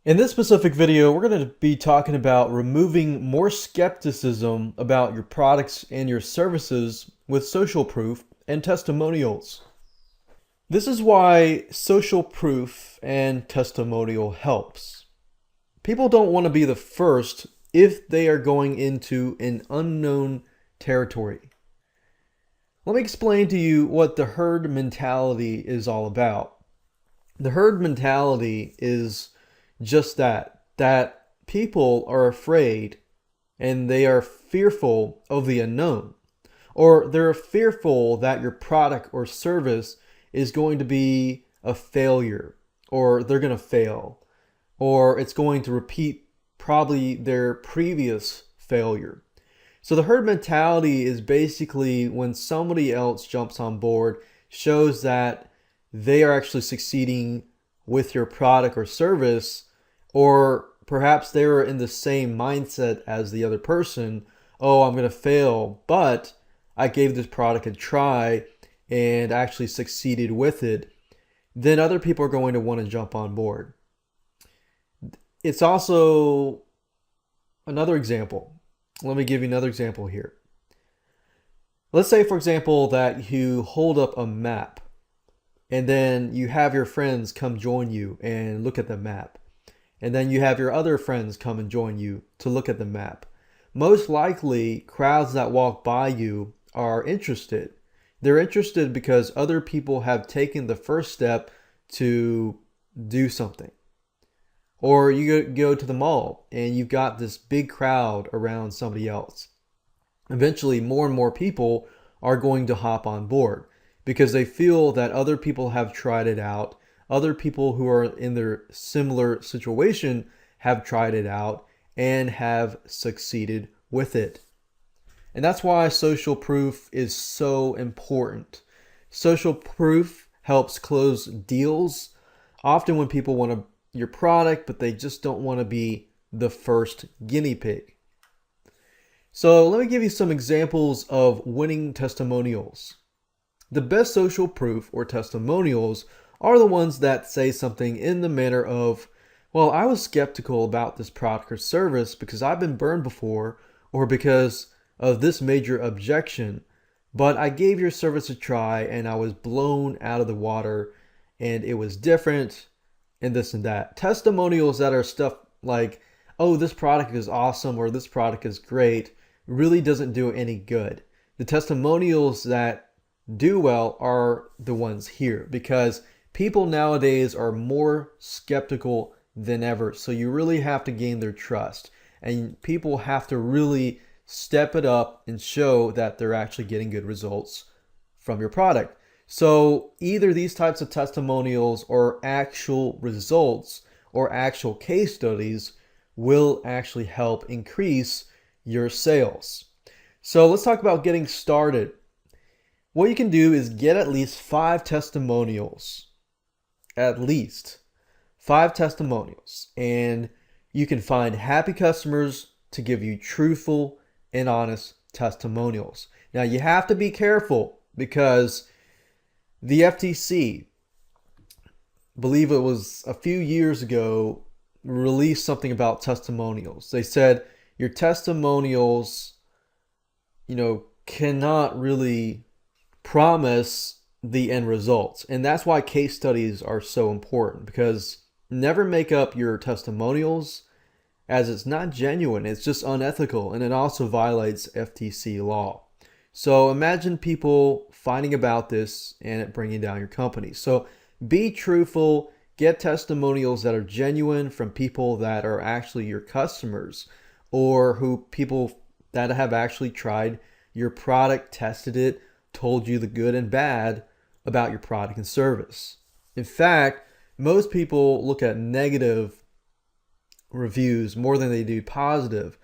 In this specific video, we're going to be talking about removing more skepticism about your products and your services with social proof and testimonials. This is why social proof and testimonial helps. People don't want to be the first if they are going into an unknown territory. Let me explain to you what the herd mentality is all about. The herd mentality is just that people are afraid and they are fearful of the unknown, or they're fearful that your product or service is going to be a failure, or they're going to fail, or it's going to repeat probably their previous failure. So the herd mentality is basically when somebody else jumps on board, shows that they are actually succeeding with your product or service, or perhaps they were in the same mindset as the other person. Oh, I'm going to fail, but I gave this product a try and actually succeeded with it. Then other people are going to want to jump on board. It's also another example. Let me give you another example here. Let's say, for example, that you hold up a map and then you have your friends come join you and look at the map. And then you have your other friends come and join you to look at the map. Most likely, crowds that walk by you are interested. They're interested because other people have taken the first step to do something. Or you go to the mall and you've got this big crowd around somebody else. Eventually, more and more people are going to hop on board because they feel that other people have tried it out. Other people who are in their similar situation have tried it out and have succeeded with it. And that's why social proof is so important. Social proof helps close deals. Often when people want your product, but they just don't want to be the first guinea pig. So let me give you some examples of winning testimonials. The best social proof or testimonials are the ones that say something in the manner of, well, I was skeptical about this product or service because I've been burned before, or because of this major objection, but I gave your service a try and I was blown out of the water and it was different and this and that. Testimonials that are stuff like, oh, this product is awesome or this product is great, really doesn't do any good. The testimonials that do well are the ones here because people nowadays are more skeptical than ever. So you really have to gain their trust, and people have to really step it up and show that they're actually getting good results from your product. So either these types of testimonials or actual results or actual case studies will actually help increase your sales. So let's talk about getting started. What you can do is get at least 5 testimonials. At least 5 testimonials. And you can find happy customers to give you truthful and honest testimonials. Now you have to be careful because the FTC, believe it was a few years ago, released something about testimonials. They said your testimonials, cannot really promise the end results. And that's why case studies are so important, because never make up your testimonials, as it's not genuine. It's just unethical, and it also violates FTC law. So imagine people fighting about this and it bringing down your company. So be truthful, get testimonials that are genuine from people that are actually your customers, or people that have actually tried your product, tested it, told you the good and bad about your product and service. In fact, most people look at negative reviews more than they do positive.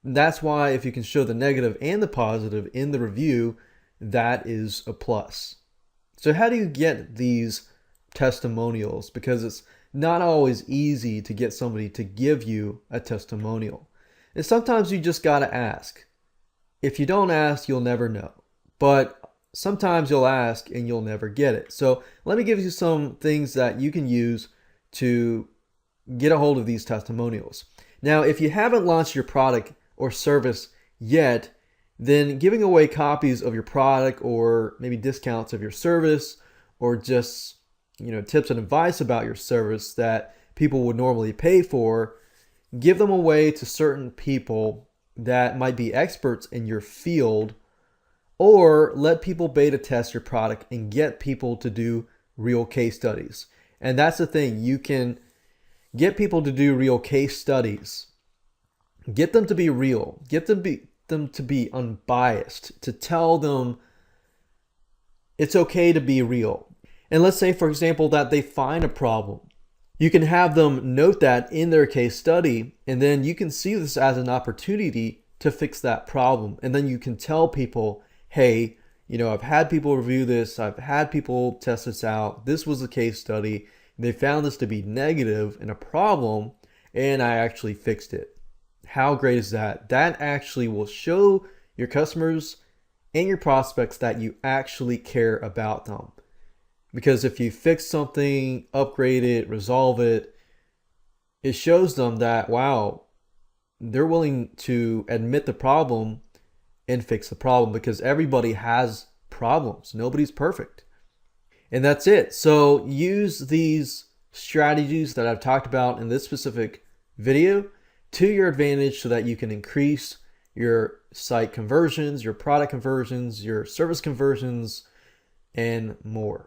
That's why if you can show the negative and the positive in the review, that is a plus. So how do you get these testimonials? Because it's not always easy to get somebody to give you a testimonial. And sometimes you just got to ask. If you don't ask, you'll never know. But sometimes you'll ask and you'll never get it. So let me give you some things that you can use to get a hold of these testimonials. Now, if you haven't launched your product or service yet, then giving away copies of your product or maybe discounts of your service or just tips and advice about your service that people would normally pay for, give them away to certain people that might be experts in your field, or let people beta test your product and get people to do real case studies. And that's the thing, you can get people to do real case studies. Get them to be real. Get them to be unbiased, to tell them it's okay to be real. And let's say, for example, that they find a problem. You can have them note that in their case study, and then you can see this as an opportunity to fix that problem. And then you can tell people, hey, I've had people review this, I've had people test this out, this was a case study, they found this to be negative and a problem, and I actually fixed it. How great is that? That actually will show your customers and your prospects that you actually care about them. Because if you fix something, upgrade it, resolve it, it shows them that, wow, they're willing to admit the problem and fix the problem, because everybody has problems. Nobody's perfect. And that's it. So use these strategies that I've talked about in this specific video to your advantage so that you can increase your site conversions, your product conversions, your service conversions, and more.